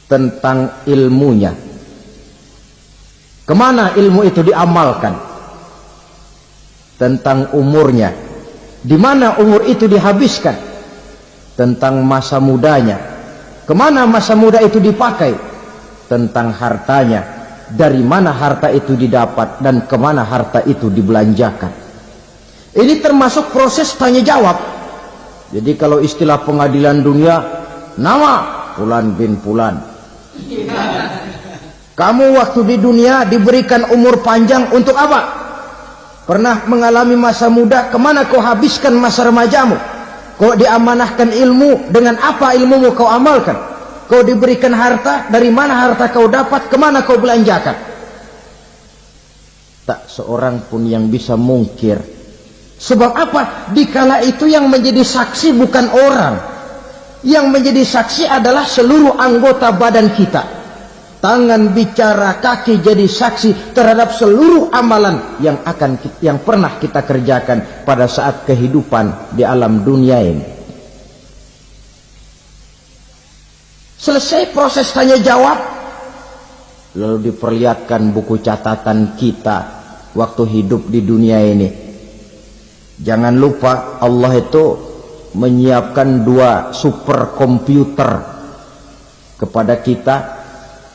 Tentang ilmunya. Kemana ilmu itu diamalkan? Tentang umurnya. Di mana umur itu dihabiskan? Tentang masa mudanya. Kemana masa muda itu dipakai? Tentang hartanya. Dari mana harta itu didapat dan kemana harta itu dibelanjakan. Ini termasuk proses tanya jawab. Jadi kalau istilah pengadilan dunia, nama Fulan bin Fulan. Kamu waktu di dunia diberikan umur panjang untuk apa? Pernah mengalami masa muda, kemana kau habiskan masa remajamu? Kau diamanahkan ilmu, dengan apa ilmumu kau amalkan? Kau diberikan harta, dari mana harta kau dapat, kemana kau belanjakan? Tak seorang pun yang bisa mungkir. Sebab apa? Dikala itu yang menjadi saksi bukan orang. Yang menjadi saksi adalah seluruh anggota badan kita. Tangan bicara, kaki jadi saksi terhadap seluruh amalan yang pernah kita kerjakan pada saat kehidupan di alam dunia ini. Selesai proses tanya jawab, lalu diperlihatkan buku catatan kita waktu hidup di dunia ini. Jangan lupa Allah itu menyiapkan 2 superkomputer kepada kita.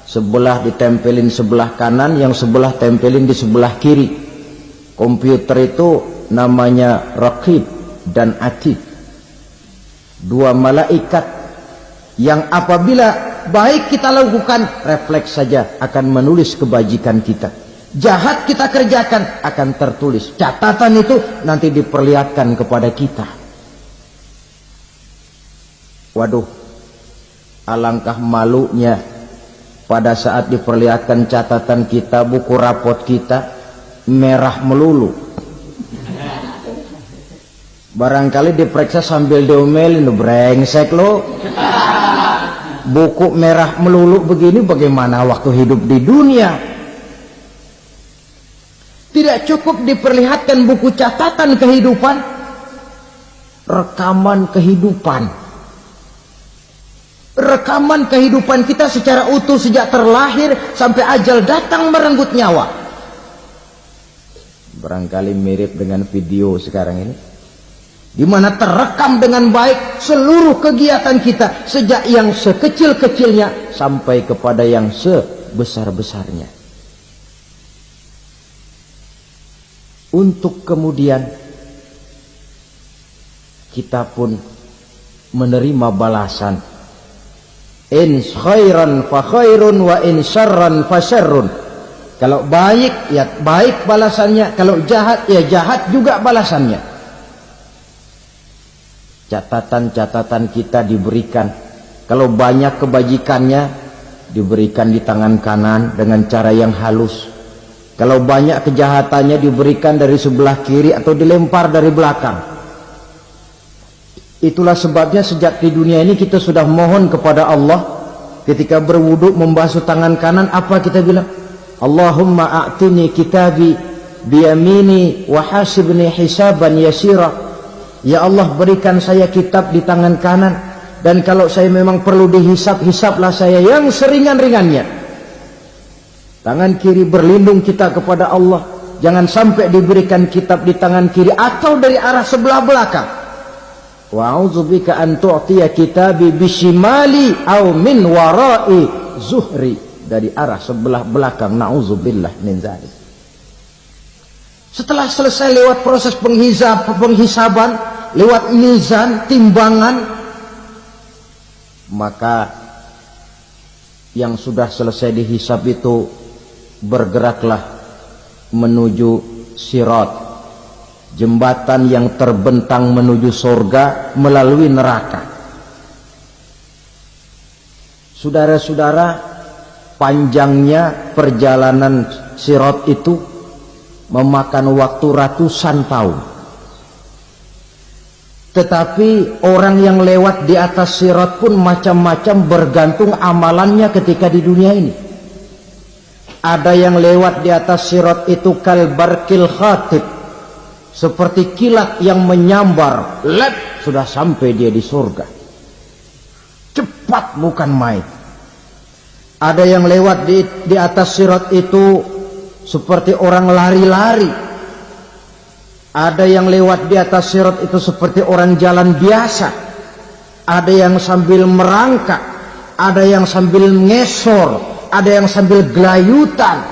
Sebelah ditempelin sebelah kanan, yang sebelah tempelin di sebelah kiri. Komputer itu namanya Raqib dan Atid. 2 malaikat yang apabila baik kita lakukan, refleks saja akan menulis kebajikan kita. Jahat kita kerjakan, akan tertulis. Catatan itu nanti diperlihatkan kepada kita. Waduh, alangkah malunya pada saat diperlihatkan catatan kita, buku rapot kita merah melulu. Barangkali diperiksa sambil diomelin, brengsek lo. Buku merah melulu begini, bagaimana waktu hidup di dunia? Tidak cukup diperlihatkan buku catatan kehidupan, rekaman kehidupan. Rekaman kehidupan kita secara utuh sejak terlahir sampai ajal datang merenggut nyawa. Barangkali mirip dengan video sekarang ini, di mana terekam dengan baik seluruh kegiatan kita, sejak yang sekecil-kecilnya sampai kepada yang sebesar-besarnya. Untuk kemudian kita pun menerima balasan. In khairan fa khairun wa in syarran fa syarrun. Kalau baik ya baik balasannya, kalau jahat ya jahat juga balasannya. Catatan-catatan kita diberikan. Kalau banyak kebajikannya diberikan di tangan kanan dengan cara yang halus. Kalau banyak kejahatannya diberikan dari sebelah kiri atau dilempar dari belakang. Itulah sebabnya sejak di dunia ini kita sudah mohon kepada Allah. Ketika berwudu membasuh tangan kanan, apa kita bilang? Allahumma a'tini kitabi biyamini wa hasibni hisaban yasira. Ya Allah, berikan saya kitab di tangan kanan, dan kalau saya memang perlu dihisap, hisaplah saya yang seringan-ringannya. Tangan kiri berlindung kita kepada Allah, jangan sampai diberikan kitab di tangan kiri atau dari arah sebelah belakang. Wa a'udzubika an tu'tiya kitabi bishimali aw min wara'i zuhri, dari arah sebelah belakang. Na'udzubillah min dzalik. Setelah selesai lewat proses penghisaban, lewat mizan, timbangan, maka yang sudah selesai dihisab itu bergeraklah menuju sirat, jembatan yang terbentang menuju surga melalui neraka. Saudara-saudara, panjangnya perjalanan sirat itu memakan waktu ratusan tahun. Tetapi orang yang lewat di atas sirat pun macam-macam, bergantung amalannya ketika di dunia ini. Ada yang lewat di atas sirat itu kalbarkil khatib, seperti kilat yang menyambar, lep, sudah sampai dia di surga. Cepat bukan main. Ada yang lewat di atas sirat itu seperti orang lari-lari. Ada yang lewat di atas sirat itu seperti orang jalan biasa. Ada yang sambil merangkak, ada yang sambil ngesor, ada yang sambil gelayutan,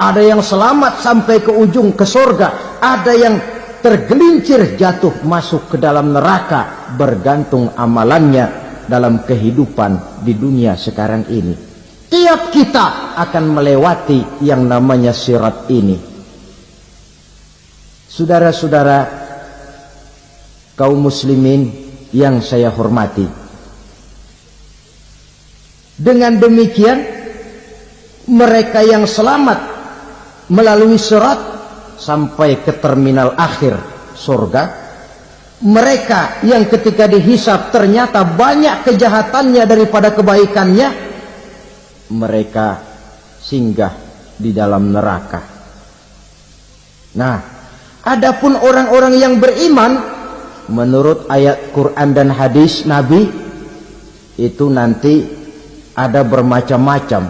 ada yang selamat sampai ke ujung ke surga, ada yang tergelincir jatuh masuk ke dalam neraka, bergantung amalannya dalam kehidupan di dunia sekarang ini. Tiap kita akan melewati yang namanya sirat ini. Saudara-saudara kaum muslimin yang saya hormati, dengan demikian mereka yang selamat melalui sirat sampai ke terminal akhir surga, mereka yang ketika dihisab ternyata banyak kejahatannya daripada kebaikannya, mereka singgah di dalam neraka. Nah, adapun orang-orang yang beriman menurut ayat Quran dan hadis Nabi itu nanti ada bermacam-macam.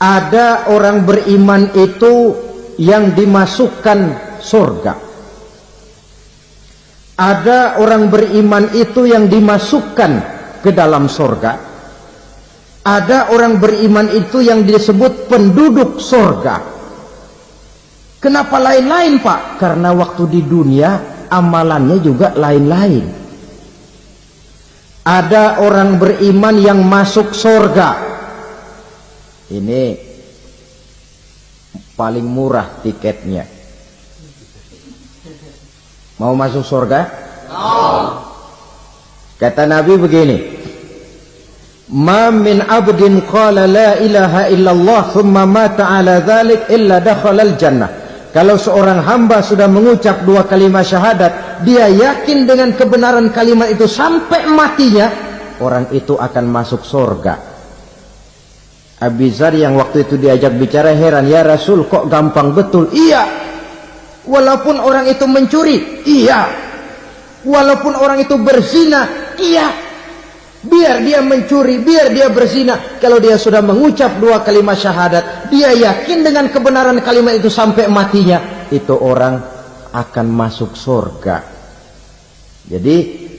Ada orang beriman itu yang dimasukkan surga. Ada orang beriman itu yang dimasukkan ke dalam surga. Ada orang beriman itu yang disebut penduduk surga. Kenapa lain-lain, Pak? Karena waktu di dunia amalannya juga lain-lain. Ada orang beriman yang masuk surga. Ini paling murah tiketnya. Mau masuk surga? Kata Nabi begini, ma min abdin qala la ilaha illallah thumma mata ala dhalik illa dakhala al-jannah. Kalau seorang hamba sudah mengucap dua kalimat syahadat, dia yakin dengan kebenaran kalimat itu sampai matinya, orang itu akan masuk surga. Abi Dzar yang waktu itu diajak bicara heran, ya Rasul kok gampang betul? Iya, walaupun orang itu mencuri, iya, walaupun orang itu berzina, iya. Biar dia mencuri, biar dia berzina, kalau dia sudah mengucap dua kalimat syahadat, dia yakin dengan kebenaran kalimat itu sampai matinya, itu orang akan masuk surga. Jadi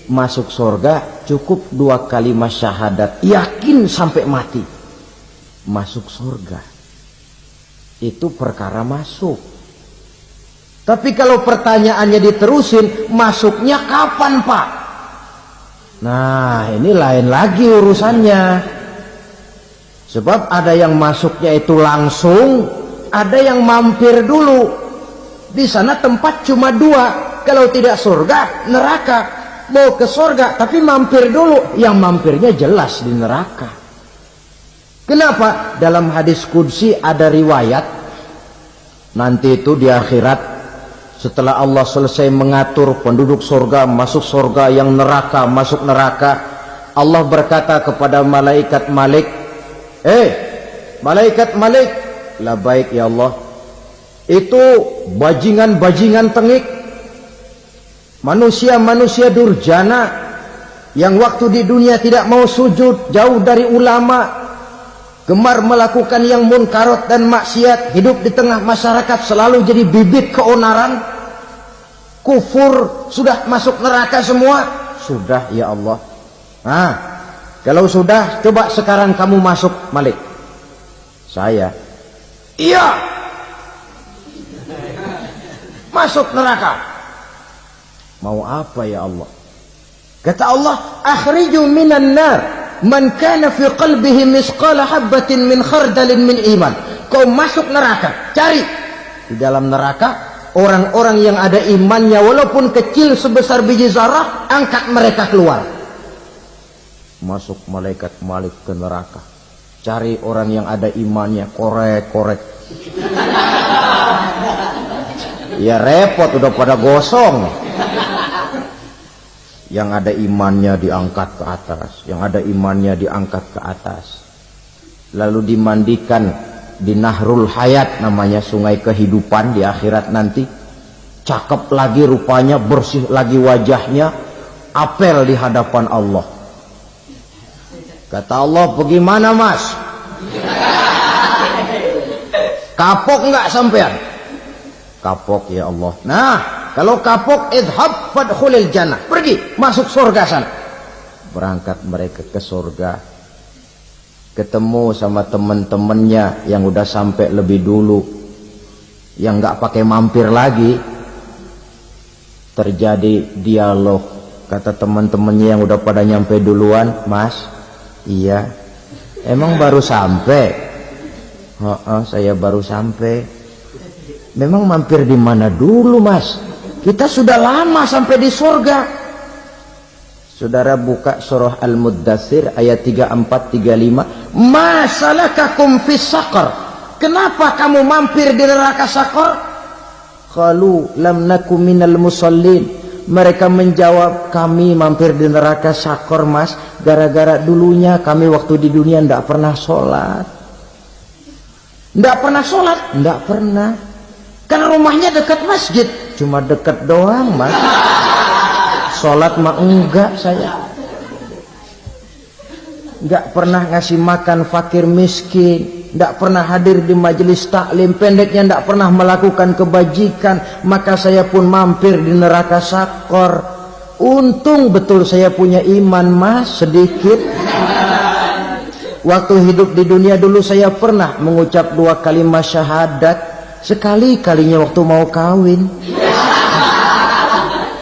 masuk surga cukup dua kalimat syahadat, yakin sampai mati, masuk surga. Itu perkara masuk. Tapi kalau pertanyaannya diterusin, masuknya kapan, Pak? Nah, ini lain lagi urusannya. Sebab ada yang masuknya itu langsung, ada yang mampir dulu. Di sana tempat cuma dua, kalau tidak surga, neraka. Mau ke surga tapi mampir dulu, yang mampirnya jelas di neraka. Kenapa? Dalam hadis qudsi ada riwayat, nanti itu di akhirat, setelah Allah selesai mengatur penduduk surga masuk surga, yang neraka masuk neraka, Allah berkata kepada malaikat Malik, malaikat Malik, labaik ya Allah, itu bajingan-bajingan tengik, manusia-manusia durjana yang waktu di dunia tidak mau sujud, jauh dari ulama, gemar melakukan yang munkarat dan maksiat, hidup di tengah masyarakat selalu jadi bibit keonaran, kufur, sudah masuk neraka semua. Sudah ya Allah. Nah, kalau sudah, coba sekarang kamu masuk, Malik. Saya, iya, masuk neraka. Mau apa ya Allah? Kata Allah, akhriju minan nar man kana fi qalbihi misqala habatin min khardalin min iman. Kau masuk neraka, cari di dalam neraka orang-orang yang ada imannya walaupun kecil sebesar biji zarah, angkat mereka keluar. Masuk malaikat Malik ke neraka, cari orang yang ada imannya, korek-korek. Ya repot, udah pada gosong. Yang ada imannya diangkat ke atas, yang ada imannya diangkat ke atas. Lalu dimandikan di Nahrul Hayat, namanya sungai kehidupan di akhirat nanti. Cakep lagi rupanya, bersih lagi wajahnya, apel di hadapan Allah. Kata Allah, bagaimana mas? Kapok nggak sampean? Kapok ya Allah. Nah, kalau kapok, idhab fadkhulil jannah. Pergi, masuk surga sana. Berangkat mereka ke surga. Ketemu sama teman-temannya yang udah sampai lebih dulu. Yang nggak pakai mampir lagi. Terjadi dialog. Kata teman-temannya yang udah pada nyampe duluan, mas, iya. Emang baru sampai? Saya baru sampai. Memang mampir di mana dulu mas? Kita sudah lama sampai di surga. Saudara buka surah Al-Muddathir ayat 34-35. Ma salakakum fis saqar? Kenapa kamu mampir di neraka Saqar? Qalu lam naku minal musallin. Mereka menjawab, kami mampir di neraka Saqar mas, gara-gara dulunya kami waktu di dunia tidak pernah sholat. Tidak pernah sholat? Tidak pernah. Karena rumahnya dekat masjid. Cuma dekat doang mas. Sholat mah enggak saya. Enggak pernah ngasih makan fakir miskin. Tidak pernah hadir di majelis taklim. Pendeknya tidak pernah melakukan kebajikan. Maka saya pun mampir di neraka Saqar. Untung betul saya punya iman mas, sedikit. Waktu hidup di dunia dulu saya pernah mengucap 2 kalimat syahadat. Sekali-kalinya waktu mau kawin.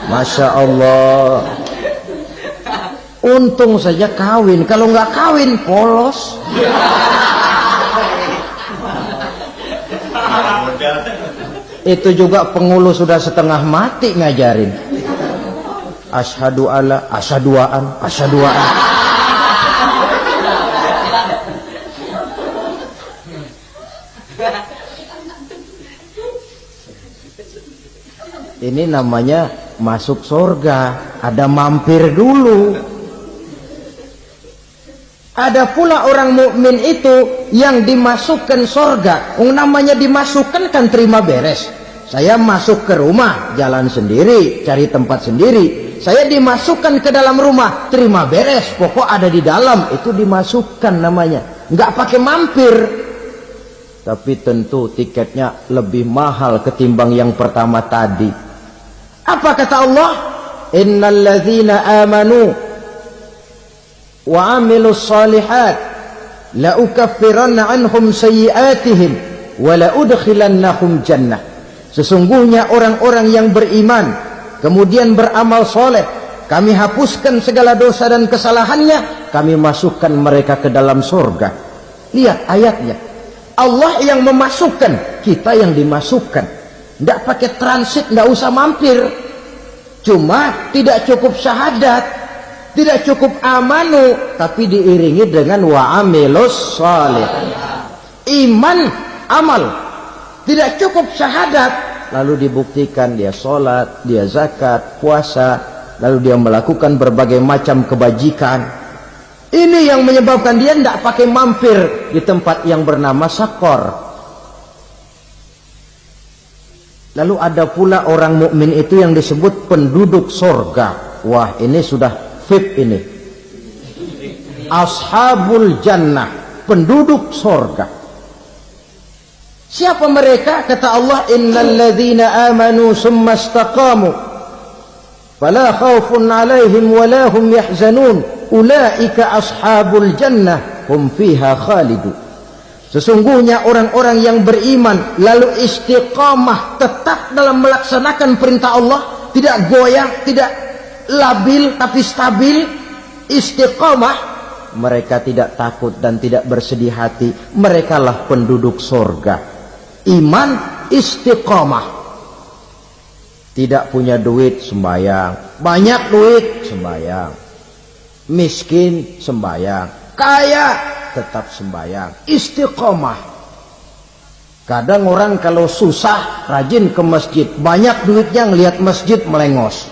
Masya Allah. Untung saja kawin. Kalau nggak kawin polos. Itu juga pengulu sudah setengah mati ngajarin. Asyhadu alla, asyaduaan, asyaduaan. Ini namanya masuk surga. Ada mampir dulu. Ada pula orang mukmin itu yang dimasukkan surga. Namanya dimasukkan kan terima beres. Saya masuk ke rumah, jalan sendiri, cari tempat sendiri. Saya dimasukkan ke dalam rumah, terima beres. Pokok ada di dalam, itu dimasukkan namanya. Nggak pakai mampir. Tapi tentu tiketnya lebih mahal ketimbang yang pertama tadi. Apa kata Allah? Innal ladzina amanu wa amilus salihat la ukaffiranna anhum sayyi'atihim wa la udkhilannahum jannah. Sesungguhnya orang-orang yang beriman kemudian beramal soleh, kami hapuskan segala dosa dan kesalahannya, kami masukkan mereka ke dalam surga. Lihat ayatnya. Allah yang memasukkan, kita yang dimasukkan. Tidak pakai transit, tidak usah mampir. Cuma tidak cukup syahadat, tidak cukup amanu, tapi diiringi dengan wa'amilus salih. Iman, amal. Tidak cukup syahadat, lalu dibuktikan dia sholat, dia zakat, puasa, lalu dia melakukan berbagai macam kebajikan. Ini yang menyebabkan dia tidak pakai mampir di tempat yang bernama Saqar. Lalu ada pula orang mukmin itu yang disebut penduduk surga. Wah, ini sudah VIP ini. Ashabul jannah, penduduk surga. Siapa mereka? Kata Allah, innal ladzina amanu summa istaqamu fala khaufun 'alaihim wa la hum yahzanun ulaika ashabul jannah hum fiha khalidun. Sesungguhnya orang-orang yang beriman lalu istiqamah, tetap dalam melaksanakan perintah Allah, tidak goyah, tidak labil tapi stabil, istiqamah, mereka tidak takut dan tidak bersedih hati. Merekalah penduduk surga. Iman, istiqamah. Tidak punya duit, sembayang. Banyak duit, sembayang. Miskin, sembayang. Kaya, tetap sembayang. Istiqamah. Kadang orang kalau susah rajin ke masjid, banyak duitnya ngelihat masjid melengos.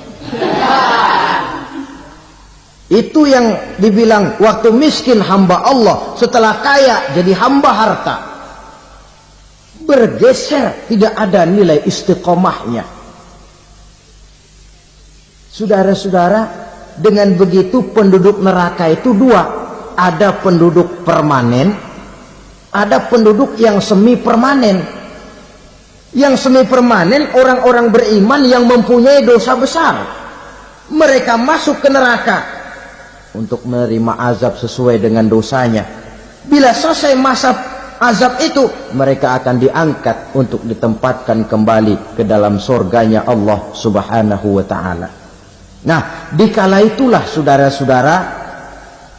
Itu yang dibilang waktu miskin hamba Allah, setelah kaya jadi hamba harta. Bergeser, tidak ada nilai istiqomahnya. Saudara-saudara, dengan begitu penduduk neraka itu dua. Ada penduduk permanen, ada penduduk yang semi permanen. Yang semi permanen orang-orang beriman yang mempunyai dosa besar. Mereka masuk ke neraka untuk menerima azab sesuai dengan dosanya. Bila selesai masa azab itu, mereka akan diangkat untuk ditempatkan kembali ke dalam surganya Allah Subhanahu wa ta'ala. Nah, dikala itulah saudara-saudara,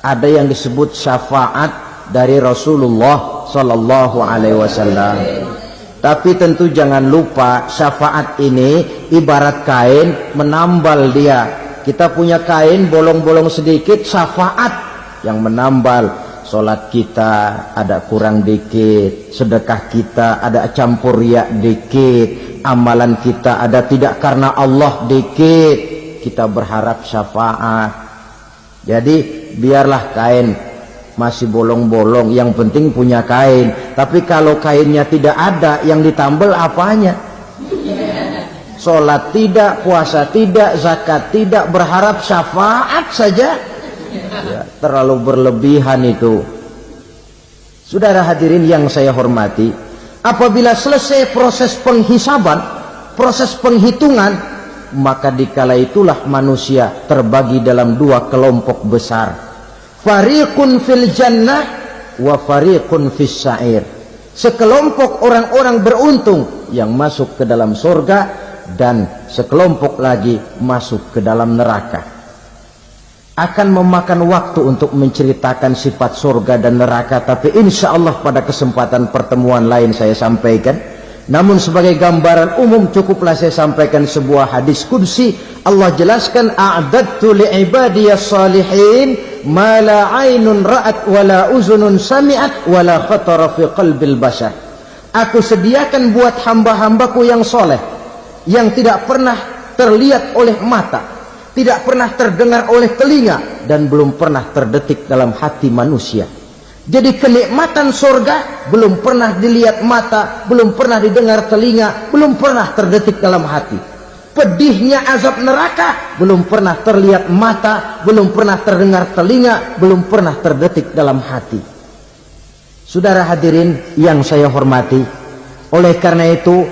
ada yang disebut syafaat dari Rasulullah Sallallahu Alaihi Wasallam. Tapi tentu jangan lupa, syafaat ini ibarat kain menambal dia. Kita punya kain bolong-bolong sedikit, syafaat yang menambal. Sholat kita ada kurang dikit, sedekah kita ada campur riak dikit, amalan kita ada tidak karena Allah dikit. Kita berharap syafaat. Jadi biarlah kain masih bolong-bolong, yang penting punya kain. Tapi kalau kainnya tidak ada, yang ditambal apanya? Sholat tidak, puasa tidak, zakat tidak, berharap syafaat saja. Ya, terlalu berlebihan itu. Saudara hadirin yang saya hormati, apabila selesai proses penghisaban, proses penghitungan, maka dikala itulah manusia terbagi dalam dua kelompok besar. Fariqun fil jannah wa fariqun fis sa'ir. Sekelompok orang-orang beruntung yang masuk ke dalam surga, dan sekelompok lagi masuk ke dalam neraka. Akan memakan waktu untuk menceritakan sifat surga dan neraka, tapi insya Allah pada kesempatan pertemuan lain saya sampaikan. Namun sebagai gambaran umum cukuplah saya sampaikan sebuah hadis qudsi. Allah jelaskan, a'dadtu li'ibadiyas salihin ma la aynun ra'at wa la uzunun sami'at wa la khatara fi qalbil bashar. Aku sediakan buat hamba-hambaku yang soleh, yang tidak pernah terlihat oleh mata, tidak pernah terdengar oleh telinga, dan belum pernah terdetik dalam hati manusia. Jadi kenikmatan surga belum pernah dilihat mata, belum pernah didengar telinga, belum pernah terdetik dalam hati. Pedihnya azab neraka belum pernah terlihat mata, belum pernah terdengar telinga, belum pernah terdetik dalam hati. Saudara hadirin yang saya hormati, oleh karena itu,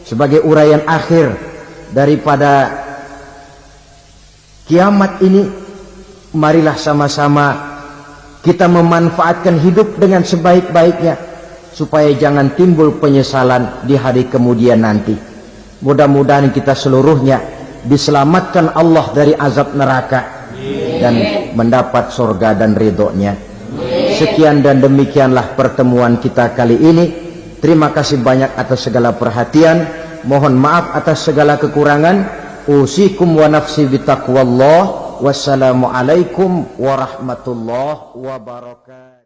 sebagai uraian akhir daripada kiamat ini, marilah sama-sama kita memanfaatkan hidup dengan sebaik-baiknya, supaya jangan timbul penyesalan di hari kemudian nanti. Mudah-mudahan kita seluruhnya diselamatkan Allah dari azab neraka dan mendapat surga dan ridhonya. Sekian dan demikianlah pertemuan kita kali ini. Terima kasih banyak atas segala perhatian. Mohon maaf atas segala kekurangan. Usikum wa nafsi bitaqwallah. Wassalamualaikum warahmatullahi wabarakatuh.